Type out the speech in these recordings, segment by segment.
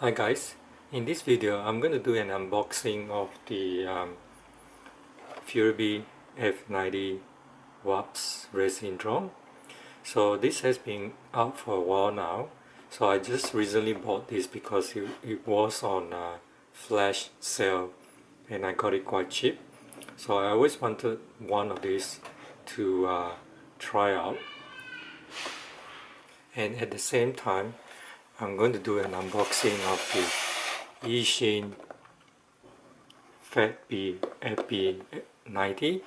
Hi guys, in this video I'm going to do an unboxing of the FuriBee F90 WAPS racing drone. So this has been out for a while now, so I just recently bought this because it was on a flash sale and I got it quite cheap. So I always wanted one of these to try out, and at the same time I'm going to do an unboxing of the Eachine Fat Bee FB90.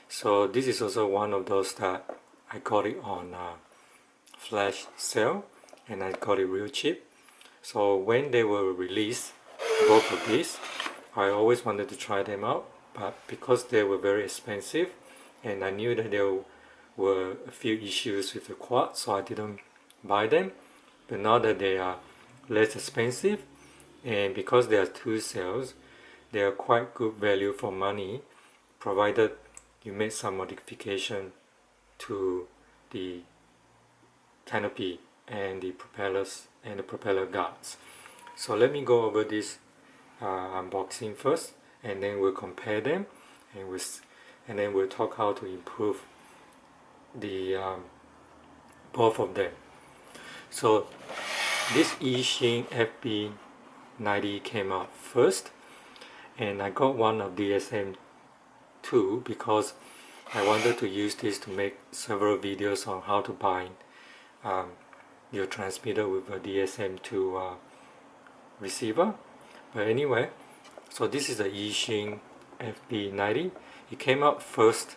So this is also one of those that I got it on flash sale and I got it real cheap. So when they were released, both of these, I always wanted to try them out, but because they were very expensive and I knew that there were a few issues with the quad, so I didn't buy them. But now that they are less expensive, and because there are two cells, they are quite good value for money, provided you make some modification to the canopy and the propellers and the propeller guards. So let me go over this unboxing first, and then we'll compare them, and then we'll talk how to improve the both of them. So this Eachine FB90 came out first, and I got one of DSM2 because I wanted to use this to make several videos on how to bind your transmitter with a DSM2 receiver. But anyway, so this is the Eachine FB90. It came out first,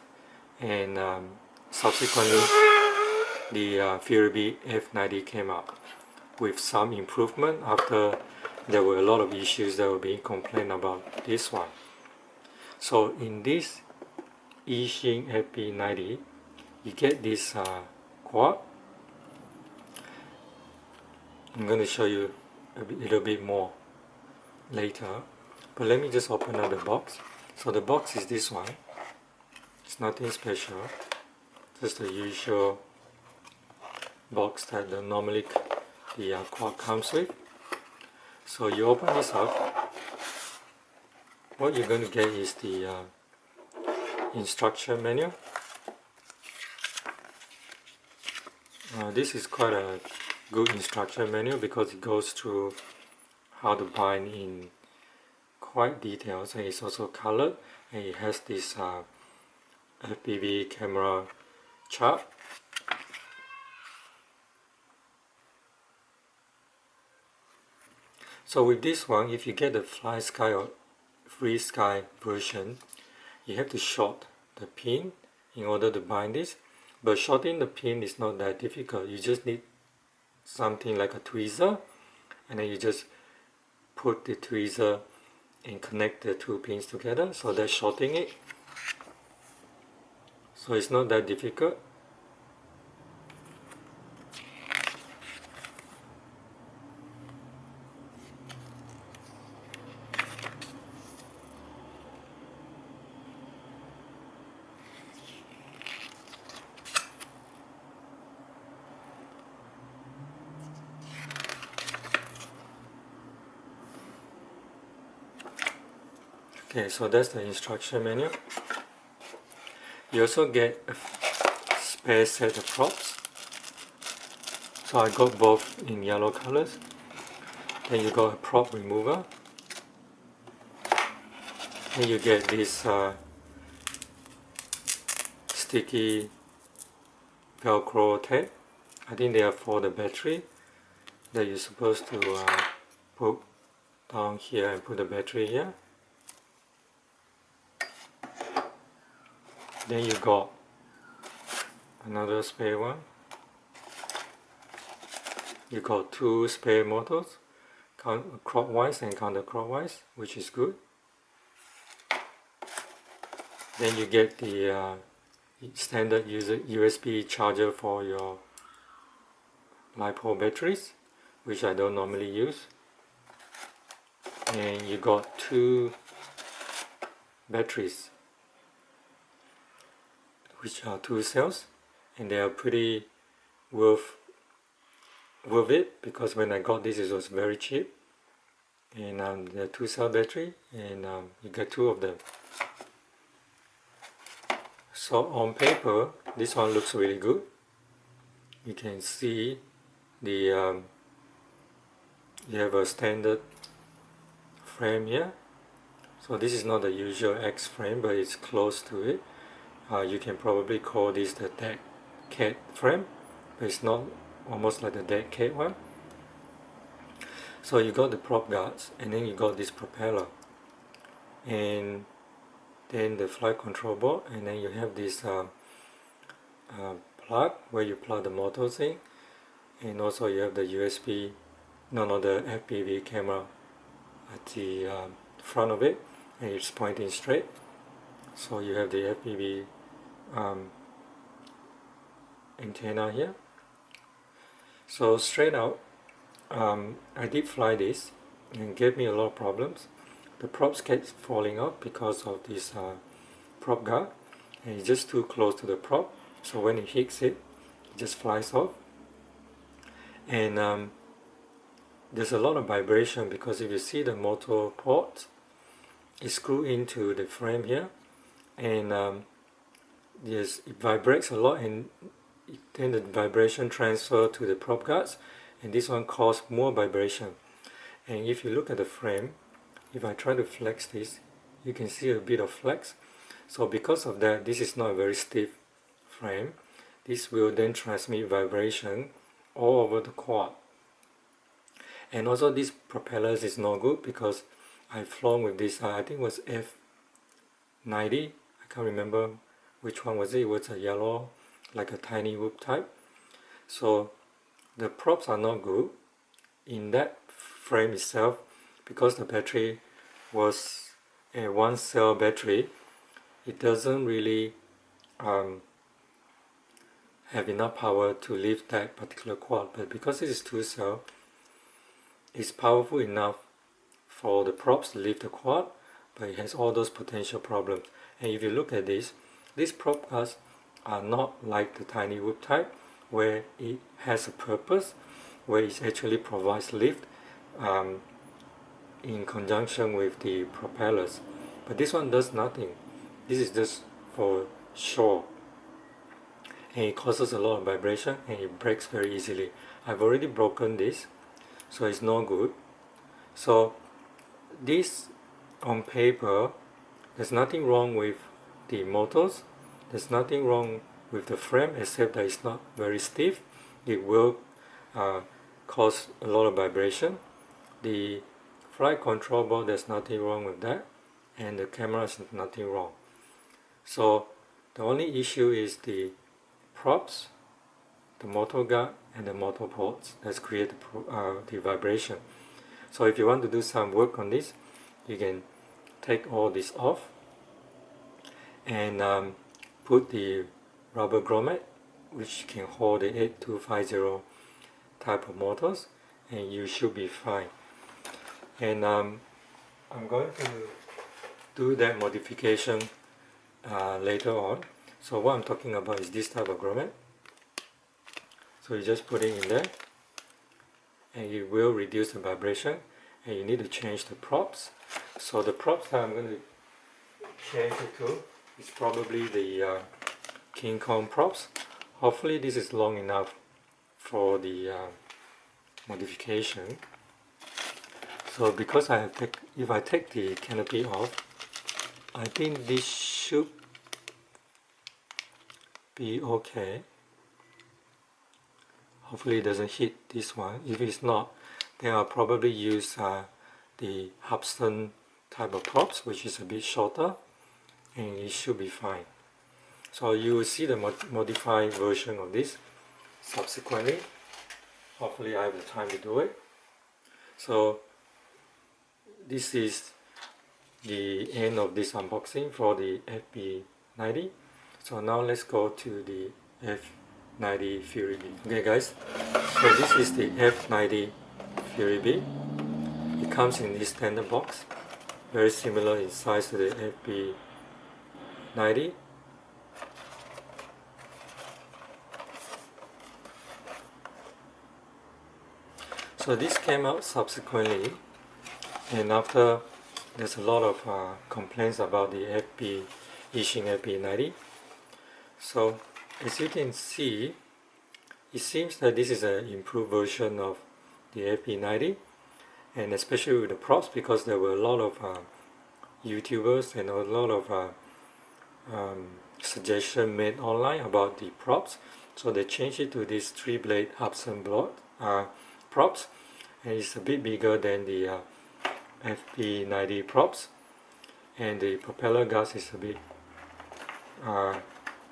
and subsequently the FuriBee F90 came out with some improvement after there were a lot of issues that were being complained about this one. So in this Eachine FB90, you get this quad. I'm going to show you a little bit more later, but let me just open up the box. So the box is this one. It's nothing special, just the usual box that normally the quad comes with. So you open this up, what you're going to get is the instruction manual. This is quite a good instruction manual because it goes through how to bind in quite details, and it's also colored, and it has this FPV camera chart. So with this one, if you get the Fly Sky or Free Sky version, you have to short the pin in order to bind this. But shorting the pin is not that difficult. You just need something like a tweezer, and then you just put the tweezer and connect the two pins together. So that's shorting it. So it's not that difficult. Okay, so that's the instruction manual. You also get a spare set of props. So I got both in yellow colors. Then you got a prop remover. Then you get this sticky Velcro tape. I think they are for the battery that you're supposed to put down here and put the battery here. Then you got another spare one. You got two spare motors, clockwise and counterclockwise, which is good. Then you get the standard USB charger for your LiPo batteries, which I don't normally use. And you got two batteries, which are two cells, and they are pretty worth it because when I got this, it was very cheap. and the 2-cell battery, and you get 2 of them. So on paper, this one looks really good. You can see the you have a standard frame here. So this is not the usual X frame, but it's close to it. You can probably call this the dead cat frame, but it's not almost like the dead cat one. So you got the prop guards, and then you got this propeller, and then the flight control board, and then you have this plug where you plug the motors in, and also you have the USB, the FPV camera at the front of it, and it's pointing straight. So you have the FPV antenna here. So straight out, I did fly this and gave me a lot of problems. The props kept falling off because of this prop guard, and it's just too close to the prop, so when it hits it, it just flies off. And there's a lot of vibration because if you see the motor port, it's screwed into the frame here, and yes, it vibrates a lot, and then the vibration transfer to the prop guards, and this one causes more vibration. And if you look at the frame, if I try to flex this, you can see a bit of flex. So because of that, this is not a very stiff frame. This will then transmit vibration all over the quad. And also this propellers is not good because I've flown with this, I think it was F90, I can't remember which one was it. It was a yellow, like a tiny whoop type. So the props are not good in that frame itself because the battery was a 1-cell battery. It doesn't really have enough power to lift that particular quad, but because it is 2-cell, it's powerful enough for the props to lift the quad, but it has all those potential problems. And if you look at this, these prop guards are not like the tiny whoop type where it has a purpose, where it actually provides lift in conjunction with the propellers. But this one does nothing. This is just for show, and it causes a lot of vibration and it breaks very easily. I've already broken this, so it's no good. So this, on paper, there's nothing wrong with the motors, there's nothing wrong with the frame except that it's not very stiff. It will cause a lot of vibration. The flight control board, there's nothing wrong with that, and the camera is nothing wrong. So the only issue is the props, the motor guard, and the motor ports that create the vibration. So if you want to do some work on this, you can take all this off and put the rubber grommet, which can hold the 8250 type of motors, and you should be fine. And I'm going to do that modification later on. So what I'm talking about is this type of grommet. So you just put it in there, and it will reduce the vibration, and you need to change the props. So the props that I'm going to change it to is probably the King Kong props. Hopefully this is long enough for the modification. So because if I take the canopy off, I think this should be okay. Hopefully it doesn't hit this one. If it's not, then I'll probably use the Hubson type of props, which is a bit shorter, and it should be fine. So you will see the modified version of this subsequently. Hopefully I have the time to do it. So this is the end of this unboxing for the FB90. So now let's go to the F90 FuriBee. Okay guys, so this is the F90 FuriBee. It comes in this standard box, very similar in size to the FB90. So this came out subsequently, And after, there's a lot of complaints about the Eachine FB90. So as you can see, it seems that this is an improved version of the FB90, and especially with the props, because there were a lot of YouTubers and a lot of suggestions made online about the props. So they changed it to this 3-blade Hudson props, and it's a bit bigger than the FB90 props, and the propeller gas is a bit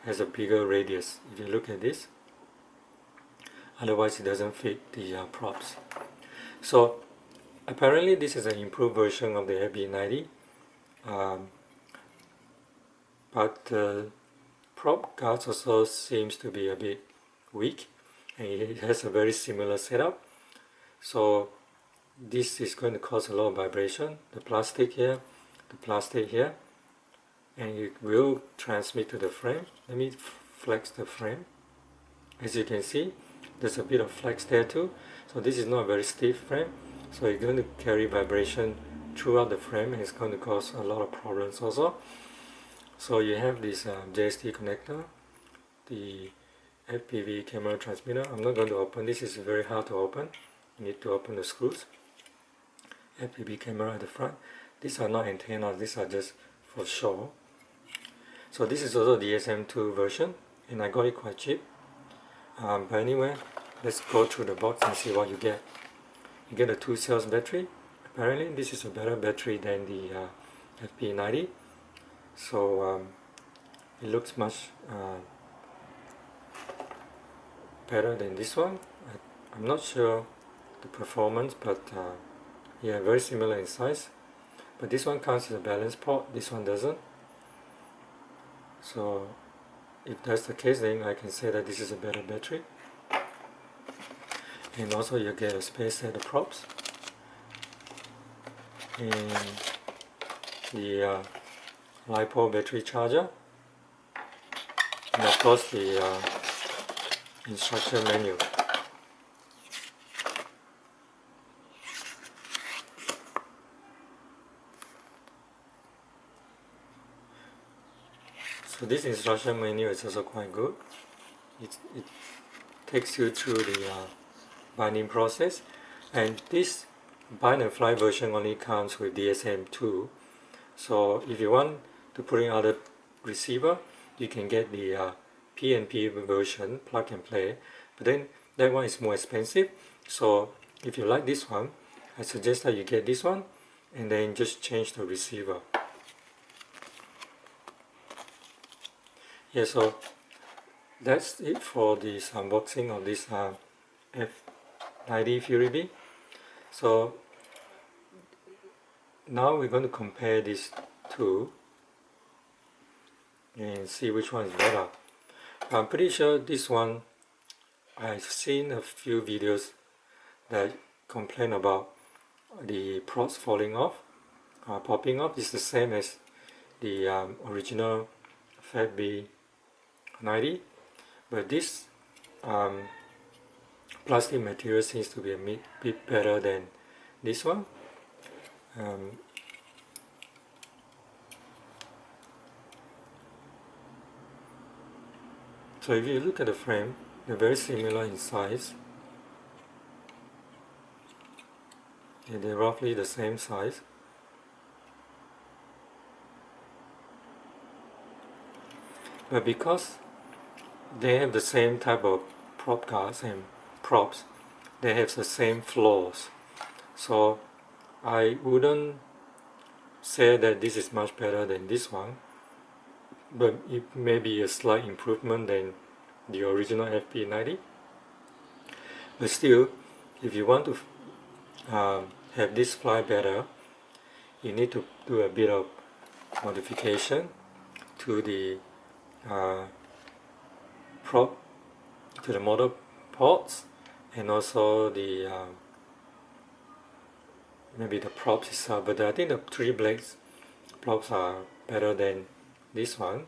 has a bigger radius if you look at this. Otherwise it doesn't fit the props. So apparently this is an improved version of the FB90, but the prop guards also seems to be a bit weak, and it has a very similar setup. So this is going to cause a lot of vibration, the plastic here, the plastic here, and it will transmit to the frame. Let me flex the frame. As you can see, there's a bit of flex there too. So this is not a very stiff frame, so it's going to carry vibration throughout the frame, and it's going to cause a lot of problems also. So you have this JST connector, the FPV camera transmitter. I'm not going to open this, it's very hard to open. You need to open the screws. FPV camera at the front. These are not antennas, these are just for show. So this is also the DSM2 version, and I got it quite cheap. But anyway, let's go through the box and see what you get. You get a 2-cell battery. Apparently this is a better battery than the FB90. So it looks much better than this one. I'm not sure the performance, but yeah, very similar in size. But this one comes with a balance port, this one doesn't. So if that's the case, then I can say that this is a better battery. And also you get a spare set of props, and the LiPo battery charger, and of course the instruction manual. So this instruction manual is also quite good. It takes you through the binding process, and this bind and fly version only comes with DSM2. So if you want to put in other receiver, you can get the PNP version, plug and play, but then that one is more expensive. So if you like this one, I suggest that you get this one and then just change the receiver. Yeah, so that's it for this unboxing of this F90 FuriBee. So now we're going to compare these two and see which one is better. I'm pretty sure this one, I've seen a few videos that complain about the props falling off, popping off. It's the same as the original FatBee 90, but this plastic material seems to be a bit better than this one. So if you look at the frame, they're very similar in size. Okay, they're roughly the same size. But because they have the same type of prop guards and props, they have the same flaws. So I wouldn't say that this is much better than this one, but it may be a slight improvement than the original FB90. But still, if you want to have this fly better, you need to do a bit of modification to the prop, to the motor ports, and also the maybe the props itself. But I think the 3 blades props are better than this one,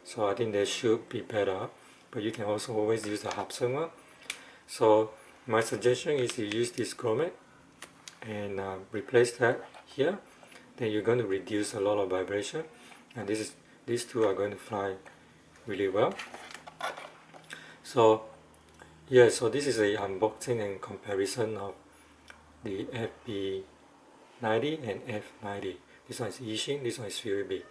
so I think they should be better. But you can also always use the Hudson one. So my suggestion is you use this grommet and replace that here, then you're going to reduce a lot of vibration, and these two are going to fly really well. So yeah, so this is a unboxing and comparison of the FB90 and F90. This one is Eachine, this one is FuriBee.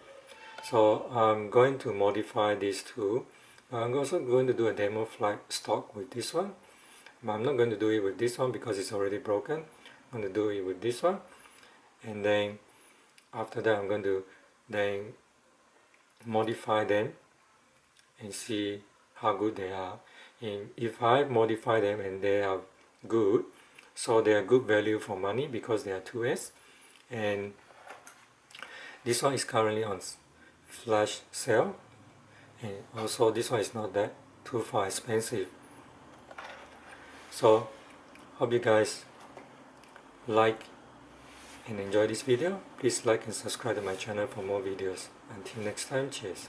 So I'm going to modify these two. I'm also going to do a demo flight stock with this one, but I'm not going to do it with this one because it's already broken. I'm going to do it with this one, and then after that I'm going to then modify them and see how good they are. And if I modify them and they are good, so they are good value for money because they are 2S, and this one is currently on flash sale, and also this one is not that too far expensive. So hope you guys like and enjoy this video. Please like and subscribe to my channel for more videos. Until next time, cheers.